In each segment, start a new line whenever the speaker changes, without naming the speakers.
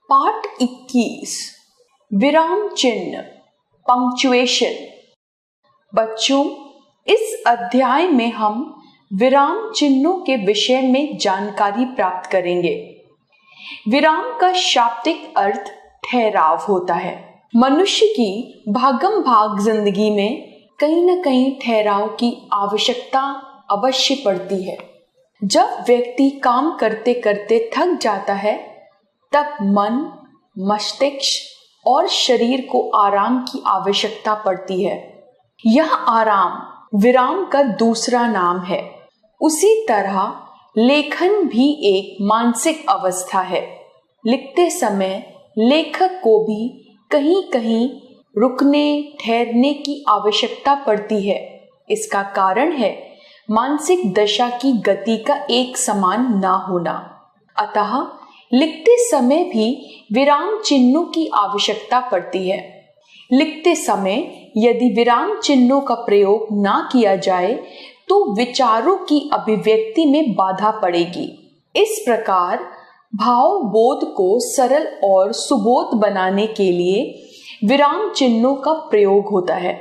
पाठ 21 विराम चिन्ह पंक्चुएशन। बच्चों, इस अध्याय में हम विराम चिन्हों के विषय में जानकारी प्राप्त करेंगे। विराम का शाब्दिक अर्थ ठहराव होता है। मनुष्य की भागम भाग जिंदगी में कहीं न कहीं ठहराव की आवश्यकता अवश्य पड़ती है। जब व्यक्ति काम करते करते थक जाता है, तब मन, मस्तिष्क और शरीर को आराम की आवश्यकता पड़ती है। यह आराम विराम का दूसरा नाम है। उसी तरह लेखन भी एक मानसिक अवस्था है। लिखते समय लेखक को भी कहीं कहीं रुकने, ठहरने की आवश्यकता पड़ती है। इसका कारण है मानसिक दशा की गति का एक समान ना होना। अतः लिखते समय भी विराम चिन्हों की आवश्यकता पड़ती है। लिखते समय यदि विराम चिन्हों का प्रयोग ना किया जाए तो विचारों की अभिव्यक्ति में बाधा पड़ेगी। इस प्रकार भाव बोध को सरल और सुबोध बनाने के लिए विराम चिन्हों का प्रयोग होता है।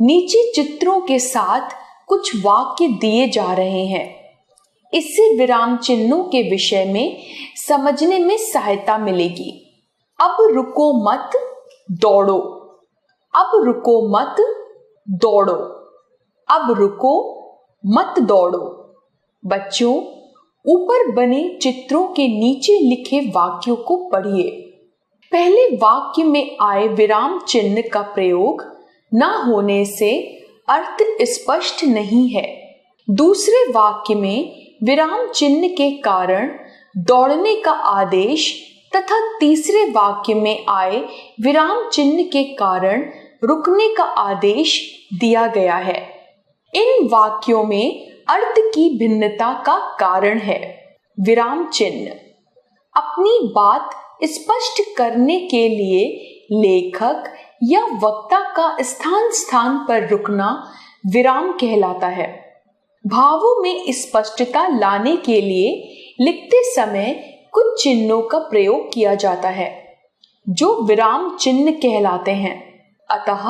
नीचे चित्रों के साथ कुछ वाक्य दिए जा रहे हैं। इससे विराम चिन्हों के विषय में समझने में सहायता मिलेगी। अब रुको मत दौड़ो। अब रुको मत दौड़ो। अब रुको मत दौड़ो। बच्चों, ऊपर बने चित्रों के नीचे लिखे वाक्यों को पढ़िए। पहले वाक्य में आए विराम चिन्ह का प्रयोग न होने से अर्थ स्पष्ट नहीं है। दूसरे वाक्य में विराम चिन्ह के कारण दौड़ने का आदेश तथा तीसरे वाक्य में आए विराम चिन्ह के कारण रुकने का आदेश दिया गया है। इन वाक्यों में अर्थ की भिन्नता का कारण है। विराम चिन्ह अपनी बात स्पष्ट करने के लिए लेखक या वक्ता का स्थान स्थान पर रुकना विराम कहलाता है। भावों में स्पष्टता लाने के लिए लिखते समय कुछ चिन्हों का प्रयोग किया जाता है जो विराम चिन्ह कहलाते हैं। अतः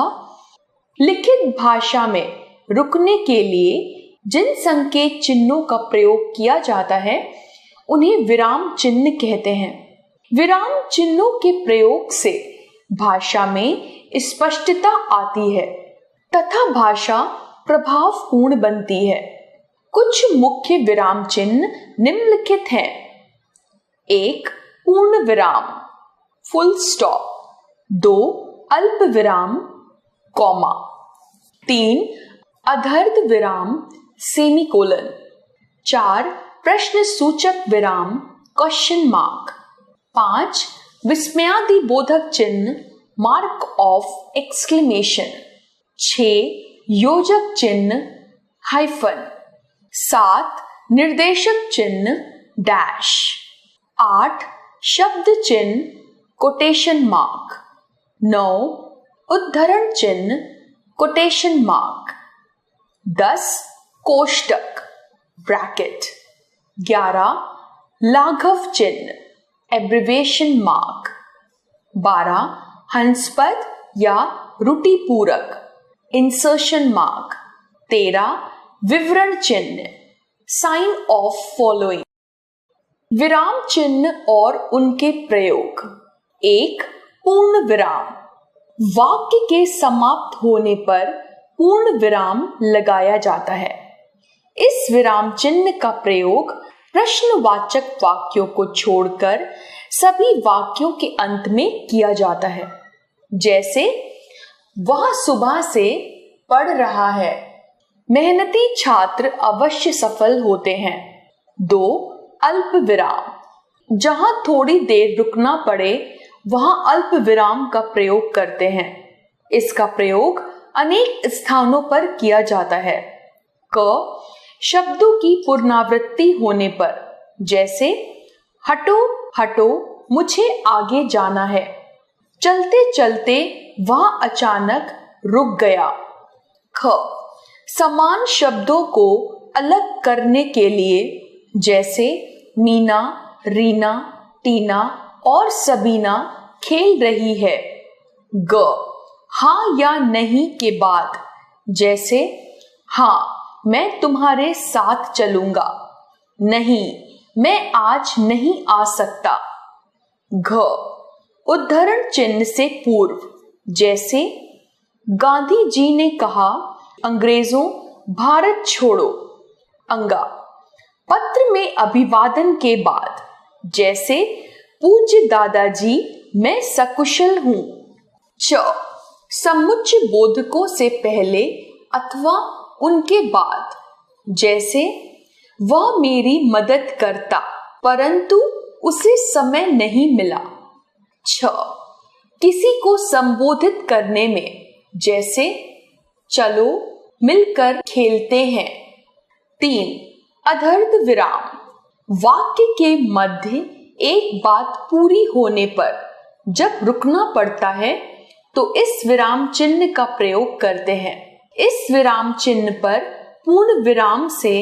लिखित भाषा में रुकने के लिए जिन संकेत चिन्हों का प्रयोग किया जाता है उन्हें विराम चिन्ह कहते हैं। विराम चिन्हों के प्रयोग से भाषा में स्पष्टता आती है तथा भाषा प्रभावपूर्ण बनती है। कुछ मुख्य विराम चिन्ह निम्नलिखित हैं। 1. पूर्ण विराम फुल स्टॉप। 2. अल्प विराम कॉमा। 3. अर्ध विराम सेमीकोलन। 4. प्रश्न सूचक विराम क्वेश्चन मार्क। 5. विस्मयादिबोधक चिन्ह मार्क ऑफ एक्सक्लेमेशन। 6. योजक चिन्ह हाइफन। 7. निर्देशक चिन्ह डैश। 8. शब्द चिन्ह कोटेशन मार्क। 9. उद्धरण चिन्ह कोटेशन मार्क। 10. कोष्टक ब्रैकेट। 11. लाघव चिन्ह एब्रिविएशन मार्क। 12. हंसपद या रुटि पूरक इंसर्शन मार्क। 13. विवरण चिन्ह साइन ऑफ फॉलोइंग। विराम चिन्ह और उनके प्रयोग। 1. पूर्ण विराम वाक्य के समाप्त होने पर पूर्ण विराम लगाया जाता है। इस विराम चिन्ह का प्रयोग प्रश्नवाचक वाक्यों को छोड़कर सभी वाक्यों के अंत में किया जाता है। जैसे वह सुबह से पढ़ रहा है। मेहनती छात्र अवश्य सफल होते हैं। 2. अल्प विराम जहां थोड़ी देर रुकना पड़े वहां अल्प विराम का प्रयोग करते हैं। इसका प्रयोग अनेक स्थानों पर किया जाता है। क. शब्दों की पुनरावृत्ति होने पर, जैसे हटो हटो मुझे आगे जाना है। चलते चलते वह अचानक रुक गया। ख. समान शब्दों को अलग करने के लिए, जैसे मीना, रीना, टीना और सबीना खेल रही है। ग हाँ या नहीं के बाद, जैसे हाँ मैं तुम्हारे साथ चलूंगा, नहीं मैं आज नहीं आ सकता। घ उद्धरण चिन्ह से पूर्व, जैसे गांधी जी ने कहा अंग्रेजों भारत छोड़ो। अंगा पत्र में अभिवादन के बाद, जैसे पूज्य दादाजी मैं सकुशल हूं। च समुच्चय बोधकों से पहले अथवा उनके बाद, जैसे वह मेरी मदद करता परंतु उसे समय नहीं मिला। छ किसी को संबोधित करने में, जैसे चलो मिलकर खेलते हैं। 3 अधर्ध विराम वाक्य के मध्य एक बात पूरी होने पर जब रुकना पड़ता है तो इस विराम चिन्ह का प्रयोग करते हैं। इस विराम चिन्ह पर पूर्ण विराम से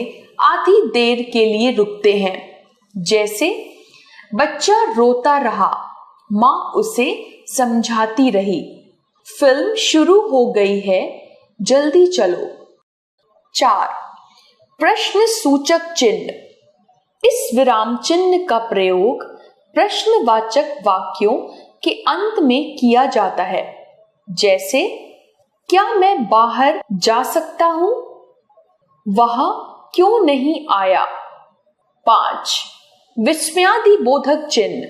आधी देर के लिए रुकते हैं, जैसे बच्चा रोता रहा, माँ उसे समझाती रही, फिल्म शुरू हो गई है, जल्दी चलो। 4 प्रश्न सूचक चिन्ह। इस विराम चिन्ह का प्रयोग प्रश्नवाचक वाक्यों के अंत में किया जाता है, जैसे क्या मैं बाहर जा सकता हूं, वहां क्यों नहीं आया। 5 विस्मयादि बोधक चिन्ह।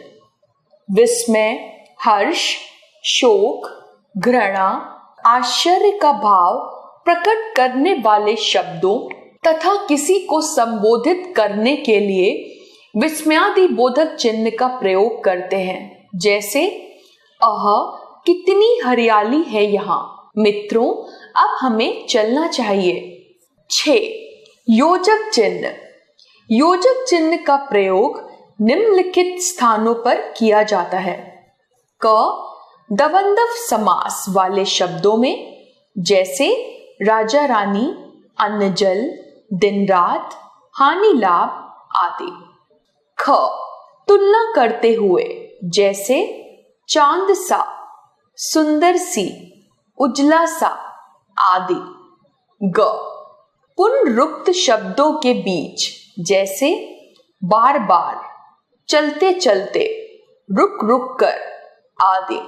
विस्मय, हर्ष, शोक, घृणा, आश्चर्य का भाव प्रकट करने वाले शब्दों तथा किसी को संबोधित करने के लिए विस्मयादि बोधक चिन्ह का प्रयोग करते हैं, जैसे अह कितनी हरियाली है यहाँ, मित्रों अब हमें चलना चाहिए। 6 योजक चिन्ह। योजक चिन्ह का प्रयोग निम्नलिखित स्थानों पर किया जाता है। क दबंधव समास वाले शब्दों में, जैसे राजा रानी, अन्न जल, दिन रात, हानि लाभ आदि। ख तुलना करते हुए, जैसे चांद सा, सुंदर सी, उजला सा आदि। ग पुनरुक्त शब्दों के बीच, जैसे बार बार, चलते चलते, रुक रुक कर आदि।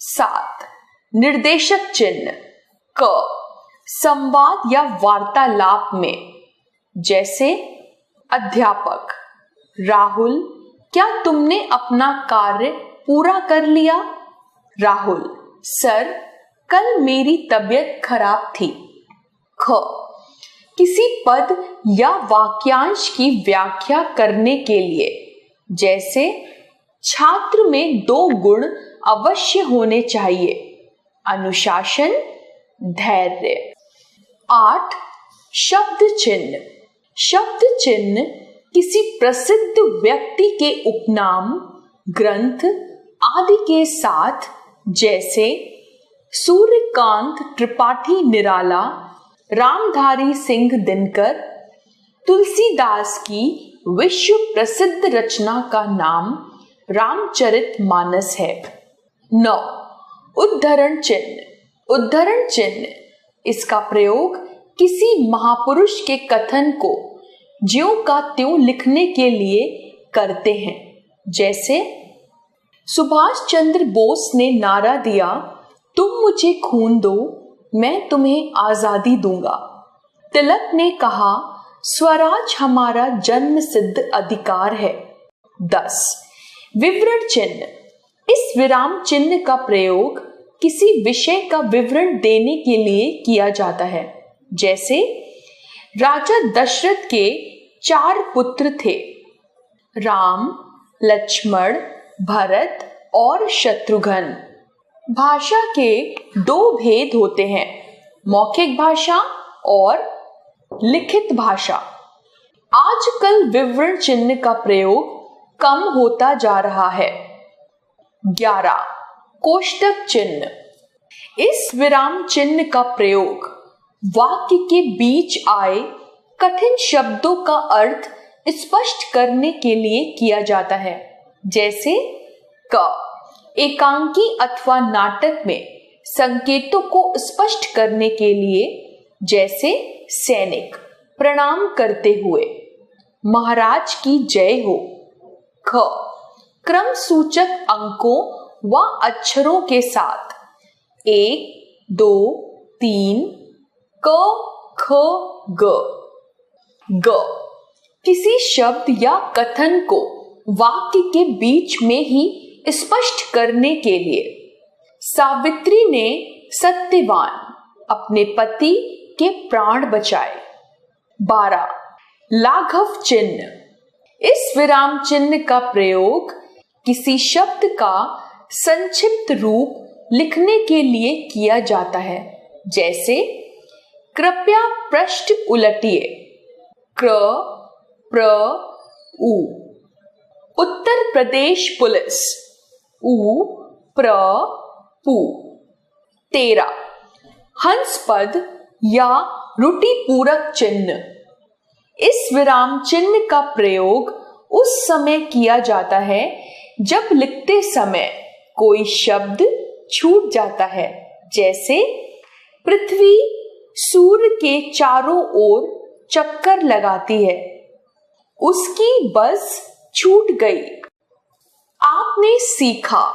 7 निर्देशक चिन्ह। क संवाद या वार्तालाप में, जैसे अध्यापक, राहुल क्या तुमने अपना कार्य पूरा कर लिया। राहुल सर कल मेरी तबीयत खराब थी। ख किसी पद या वाक्यांश की व्याख्या करने के लिए, जैसे छात्र में 2 गुण अवश्य होने चाहिए, अनुशासन, धैर्य। 8 शब्द चिन्ह। शब्द चिन्ह किसी प्रसिद्ध व्यक्ति के उपनाम, ग्रंथ आदि के साथ, जैसे सूर्यकांत त्रिपाठी निराला, रामधारी सिंह दिनकर, तुलसीदास की विश्व प्रसिद्ध रचना का नाम रामचरितमानस है। 9 उद्धरण चिन्ह। उद्धरण चिन्ह इसका प्रयोग किसी महापुरुष के कथन को ज्यों का त्यों लिखने के लिए करते हैं, जैसे सुभाष चंद्र बोस ने नारा दिया, तुम मुझे खून दो मैं तुम्हें आजादी दूंगा। तिलक ने कहा, स्वराज हमारा जन्म सिद्ध अधिकार है। 10 विवरण चिन्ह। इस विराम चिन्ह का प्रयोग किसी विषय का विवरण देने के लिए किया जाता है, जैसे राजा दशरथ के 4 पुत्र थे, राम, लक्ष्मण, भरत और शत्रुघ्न। भाषा के 2 भेद होते हैं, मौखिक भाषा और लिखित भाषा। आजकल विवरण चिन्ह का प्रयोग कम होता जा रहा है। 11 कोष्टक चिन्ह। इस विराम चिन्ह का प्रयोग वाक्य के बीच आए कठिन शब्दों का अर्थ स्पष्ट करने के लिए किया जाता है, जैसे क एकांकी अथवा नाटक में संकेतों को स्पष्ट करने के लिए, जैसे सैनिक प्रणाम करते हुए महाराज की जय हो। ख क्रम सूचक अंकों व अक्षरों के साथ 1, 2, 3 क ख ग। ग किसी शब्द या कथन को वाक्य के बीच में ही स्पष्ट करने के लिए सावित्री ने सत्यवान अपने पति के प्राण बचाए। 12 लाघव चिन्ह। इस विराम चिन्ह का प्रयोग किसी शब्द का संक्षिप्त रूप लिखने के लिए किया जाता है, जैसे कृपया पृष्ठ उलटिए। क्र प्र उ। उत्तर प्रदेश पुलिस। उ प्र पु। 13 हंस पद या रुटि पूरक चिन्ह। इस विराम चिन्ह का प्रयोग उस समय किया जाता है जब लिखते समय कोई शब्द छूट जाता है, जैसे पृथ्वी सूर्य के चारों ओर चक्कर लगाती है, उसकी बस छूट गई। आपने सीखा।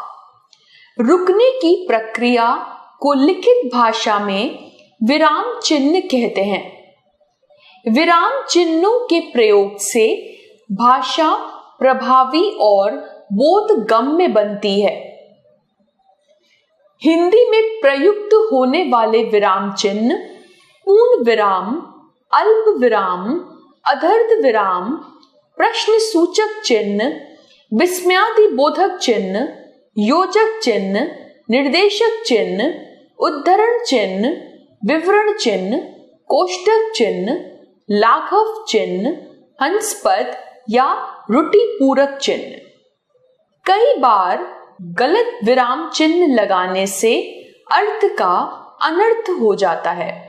रुकने की प्रक्रिया को लिखित भाषा में विराम चिन्ह कहते हैं। विराम चिन्हों के प्रयोग से भाषा प्रभावी और बोधगम्य बनती है। हिंदी में प्रयुक्त होने वाले विराम चिन्ह पूर्ण विराम, अल्प विराम, अधर्ध विराम, प्रश्न सूचक चिन्ह, विस्मयादि बोधक चिन्ह, योजक चिन्ह, निर्देशक चिन्ह, उद्धरण चिन्ह, विवरण चिन्ह, कोष्टक चिन्ह, लाघव चिन्ह, हंसपद या रुटि पूरक चिन्ह। कई बार गलत विराम चिन्ह लगाने से अर्थ का अनर्थ हो जाता है।